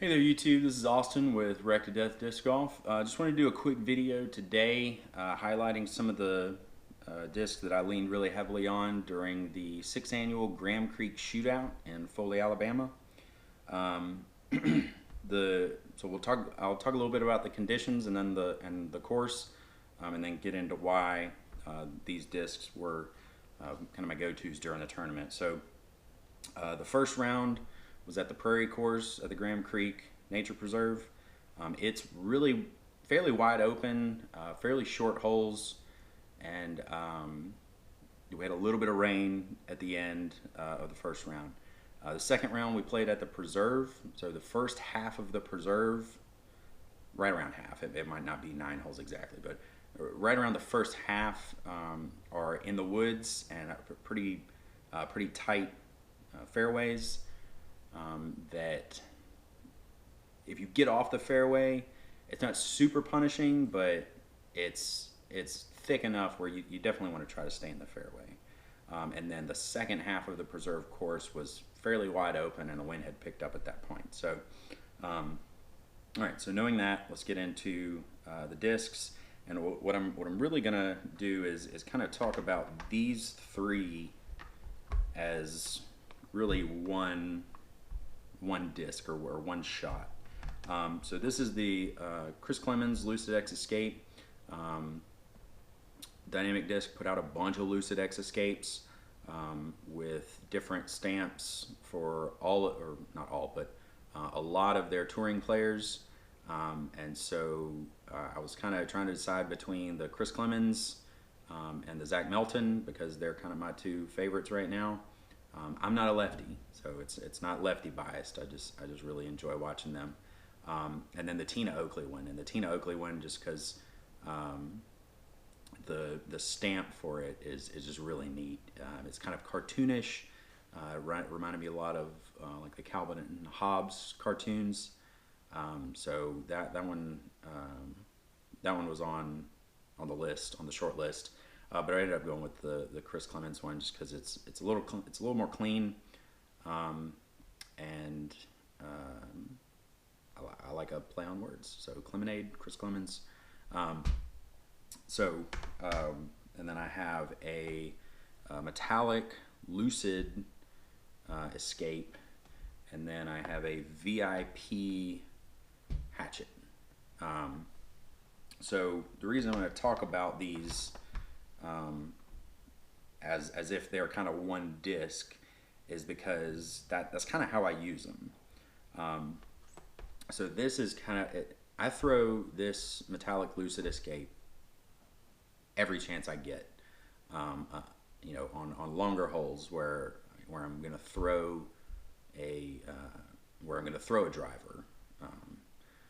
Hey there YouTube, this is Austin with Wreck to Death Disc Golf. I just want to do a quick video today highlighting some of the discs that I leaned really heavily on during the 6th Annual Graham Creek Shootout in Foley, Alabama. Um, I'll talk a little bit about the conditions and then the course, and then get into why these discs were kind of my go-tos during the tournament. So the first round was at the Prairie Course at the Graham Creek Nature Preserve. It's really fairly wide open, fairly short holes, and we had a little bit of rain at the end of the first round. The second round we played at the Preserve, so the first half of the Preserve, right around half, it might not be 9 holes exactly, but right around the first half are in the woods and pretty tight fairways that if you get off the fairway, it's not super punishing, but it's thick enough where you definitely want to try to stay in the fairway. And then the second half of the Preserve course was fairly wide open, and the wind had picked up at that point. So, all right. So knowing that, let's get into the discs. And what I'm really gonna do is kind of talk about these three as really one disc or one shot. So this is the Chris Clemens Lucid X Escape. Dynamic Disc put out a bunch of Lucid X Escapes with different stamps for all, or not all, but a lot of their touring players. And so I was kind of trying to decide between the Chris Clemens and the Zach Melton, because they're kind of my two favorites right now. I'm not a lefty, so it's not lefty biased. I just really enjoy watching them. And then the Tina Oakley one, just because the stamp for it is just really neat. It's kind of cartoonish. Reminded me a lot of like the Calvin and Hobbes cartoons. So that one was on the list, on the short list. But I ended up going with the Chris Clemens one just because it's a little more clean, and I like a play on words. So Clemonade, Chris Clemens. And then I have a metallic Lucid Escape, and then I have a VIP Hatchet. So the reason I'm going to talk about these as if they're kind of one disc is because that's kind of how I use them. So this is kind of it. I throw this metallic Lucid Escape every chance I get. You know, on longer holes where I'm going to throw a driver.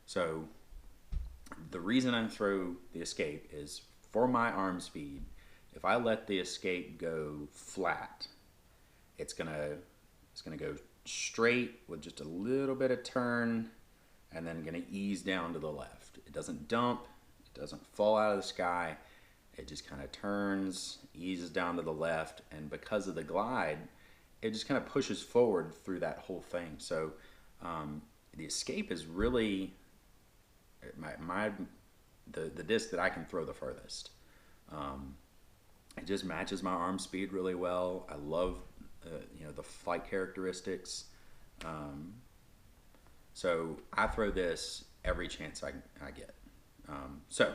So the reason I throw the Escape is for my arm speed. If I let the Escape go flat, it's gonna go straight with just a little bit of turn, and then gonna ease down to the left. It doesn't dump, it doesn't fall out of the sky. It just kind of turns, eases down to the left, and because of the glide, it just kind of pushes forward through that whole thing. So the Escape is really the disc that I can throw the furthest. It just matches my arm speed really well. I love the flight characteristics. So I throw this every chance I get. So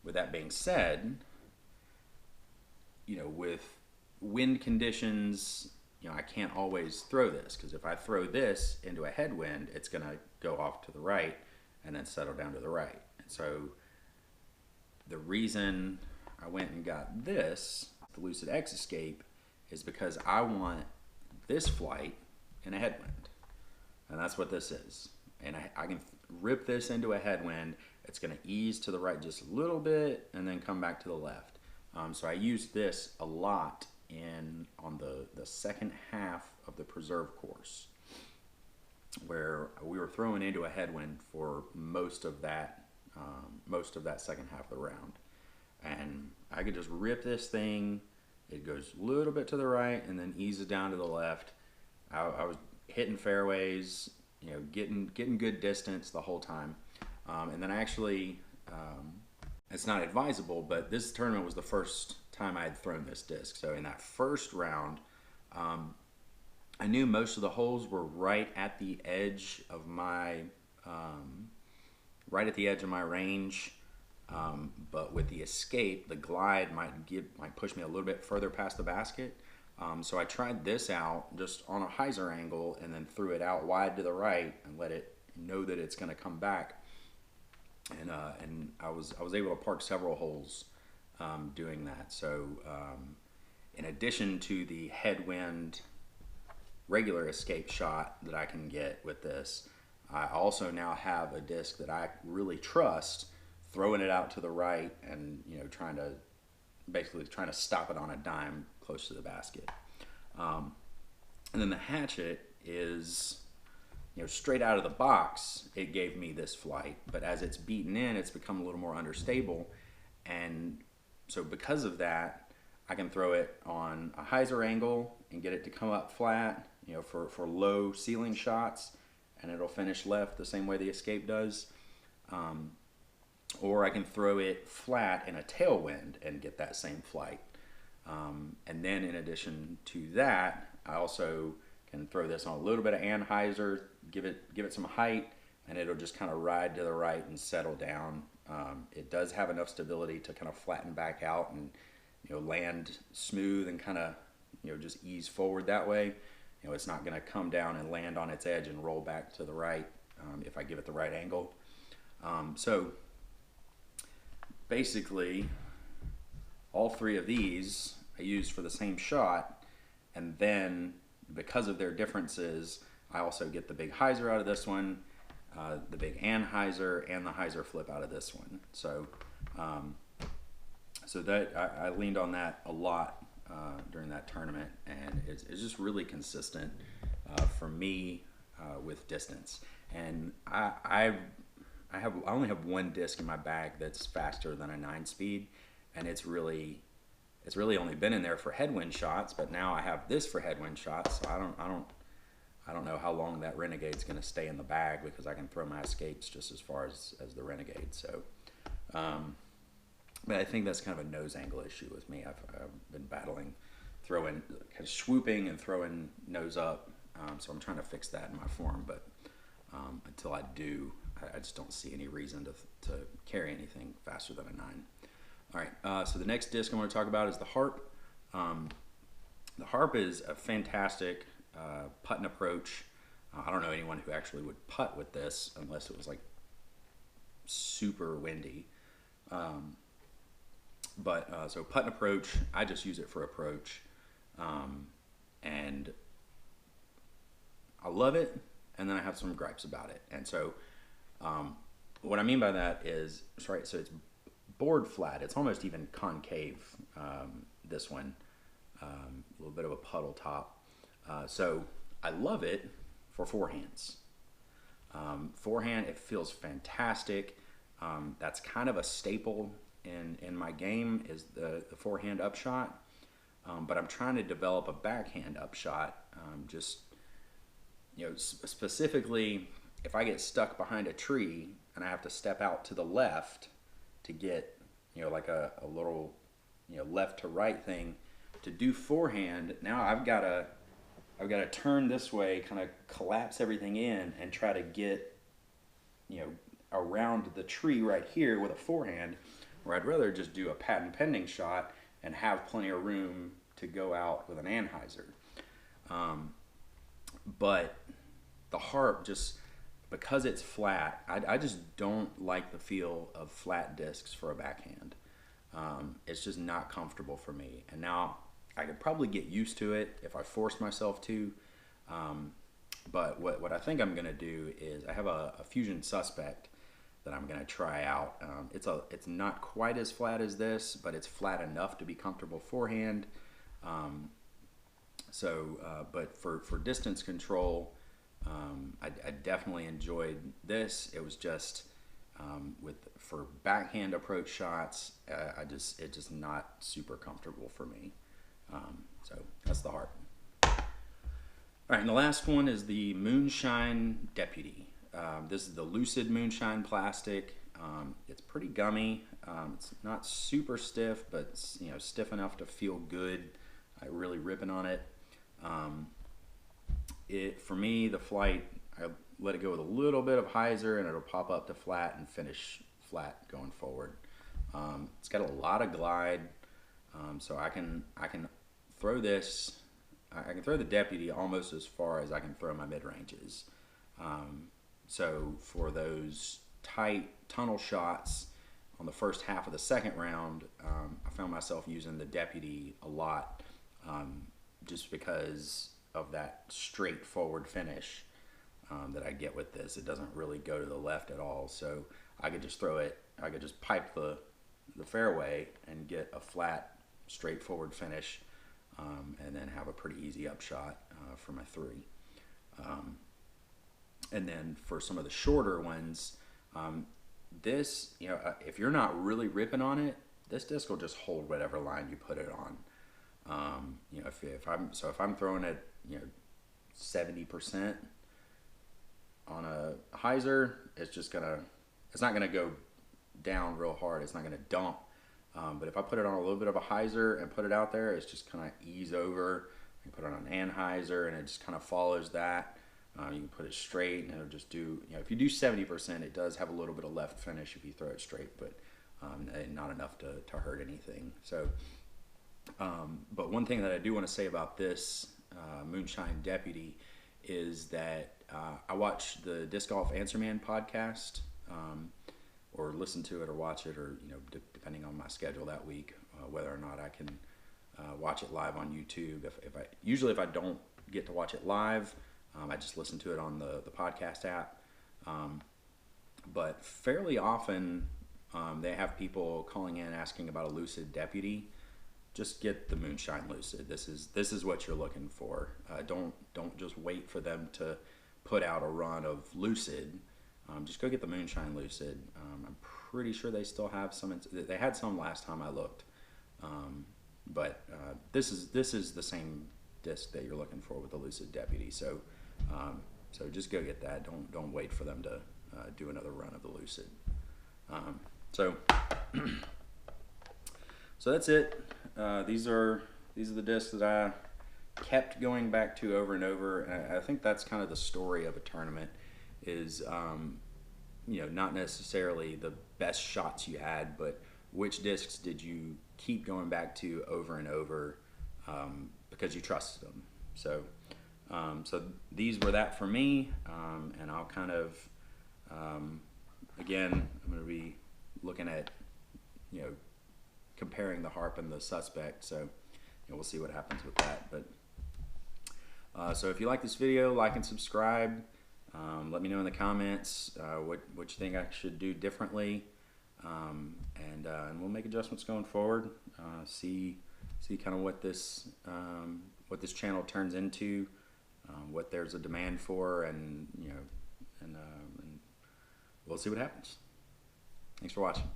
with that being said, with wind conditions, I can't always throw this, because if I throw this into a headwind, it's going to go off to the right and then settle down to the right. And so the reason I went and got this, the Lucid X Escape, is because I want this flight in a headwind. And that's what this is. And I can rip this into a headwind. It's going to ease to the right just a little bit and then come back to the left. So I use this a lot on the second half of the Preserve course, where we were throwing into a headwind for most of that second half of the round. And I could just rip this thing. It goes a little bit to the right and then eases down to the left. I was hitting fairways, getting good distance the whole time. And then actually, it's not advisable, but this tournament was the first time I had thrown this disc. So in that first round, I knew most of the holes were right at the edge of my range. But with the escape, the glide might push me a little bit further past the basket. So I tried this out just on a hyzer angle and then threw it out wide to the right and let it know that it's going to come back. And I was able to park several holes doing that. So in addition to the headwind regular escape shot that I can get with this, I also now have a disc that I really trust, throwing it out to the right and trying to stop it on a dime close to the basket. And then the hatchet is straight out of the box, it gave me this flight, but as it's beaten in, it's become a little more understable. And so because of that, I can throw it on a hyzer angle and get it to come up flat, for low ceiling shots, and it'll finish left the same way the escape does. Or I can throw it flat in a tailwind and get that same flight. And then in addition to that, I also can throw this on a little bit of anhyzer, give it some height, and it'll just kind of ride to the right and settle down. It does have enough stability to kind of flatten back out and land smooth and kind of just ease forward that way. It's not going to come down and land on its edge and roll back to the right if I give it the right angle. So basically, all three of these I used for the same shot, and then because of their differences, I also get the big hyzer out of this one, the big anhyzer, and the hyzer flip out of this one. So, so that I leaned on that a lot during that tournament, and it's just really consistent for me with distance. And I only have one disc in my bag that's faster than a 9-speed, and it's really only been in there for headwind shots. But now I have this for headwind shots. So I don't know how long that Renegade's going to stay in the bag, because I can throw my escapes just as far as the Renegade. So, but I think that's kind of a nose angle issue with me. I've been battling throwing, kind of swooping and throwing nose up. So I'm trying to fix that in my form, but until I do, I just don't see any reason to carry anything faster than a 9. All right, so the next disc I'm going to talk about is the Harp. The Harp is a fantastic putt and approach. I don't know anyone who actually would putt with this unless it was like super windy. So putt and approach, I just use it for approach. And I love it, and then I have some gripes about it. And so what I mean by that is, so it's board flat. It's almost even concave, this one. A little bit of a puddle top. So I love it for forehands. Forehand, it feels fantastic. That's kind of a staple in my game, is the forehand upshot. But I'm trying to develop a backhand upshot. Specifically, if I get stuck behind a tree and I have to step out to the left to get, like a little, left to right thing to do forehand, now I've got to turn this way, kind of collapse everything in and try to get, around the tree right here with a forehand, where I'd rather just do a patent pending shot and have plenty of room to go out with an anhyzer. But the Harp, just because it's flat, I just don't like the feel of flat discs for a backhand. It's just not comfortable for me. And now I could probably get used to it if I forced myself to. But what I think I'm going to do is, I have a Fusion Suspect that I'm going to try out. It's not quite as flat as this, but it's flat enough to be comfortable forehand. But for distance control, I definitely enjoyed this. It was just for backhand approach shots, it's just not super comfortable for me. So that's the Harp. All right, and the last one is the Moonshine Deputy. This is the Lucid Moonshine plastic. It's pretty gummy. It's not super stiff, but it's, stiff enough to feel good. I really ripping on it. For me, the flight, I let it go with a little bit of hyzer, and it'll pop up to flat and finish flat going forward. It's got a lot of glide, so I can throw this. I can throw the Deputy almost as far as I can throw my mid ranges. So for those tight tunnel shots on the first half of the second round, I found myself using the Deputy a lot, just because of that straightforward finish that I get with this. It doesn't really go to the left at all, so I could just throw it. I could just pipe the fairway and get a flat, straightforward finish, and then have a pretty easy upshot for my three. And then for some of the shorter ones, this, if you're not really ripping on it, this disc will just hold whatever line you put it on. If I'm throwing it, 70% on a hyzer, it's not gonna go down real hard. It's not gonna dump. But if I put it on a little bit of a hyzer and put it out there, it's just kind of ease over. You put it on an anhyzer and it just kind of follows that. You can put it straight and it'll just do, if you do 70%, it does have a little bit of left finish if you throw it straight, but not enough to hurt anything. So, but one thing that I do want to say about this Moonshine Deputy is that I watch the Disc Golf Answer Man podcast, or listen to it or watch it, or depending on my schedule that week, whether or not I can watch it live on YouTube. If I don't get to watch it live, I just listen to it on the podcast app. But fairly often they have people calling in asking about a Lucid Deputy. Just get the Moonshine Lucid. This is what you're looking for. Don't just wait for them to put out a run of Lucid. Just go get the Moonshine Lucid. I'm pretty sure they still have some. They had some last time I looked, but this is the same disc that you're looking for with the Lucid Deputy. So just go get that. Don't wait for them to do another run of the Lucid. So that's it. These are the discs that I kept going back to over and over. And I think that's kind of the story of a tournament. Is not necessarily the best shots you had, but which discs did you keep going back to over and over because you trusted them. So these were that for me, and I'll kind of again, I'm going to be looking at comparing the Harp and the Suspect. So we'll see what happens with that. But so if you like this video, like and subscribe. Let me know in the comments what you think I should do differently, and we'll make adjustments going forward. See kind of what this channel turns into, what there's a demand for, and we'll see what happens. Thanks for watching.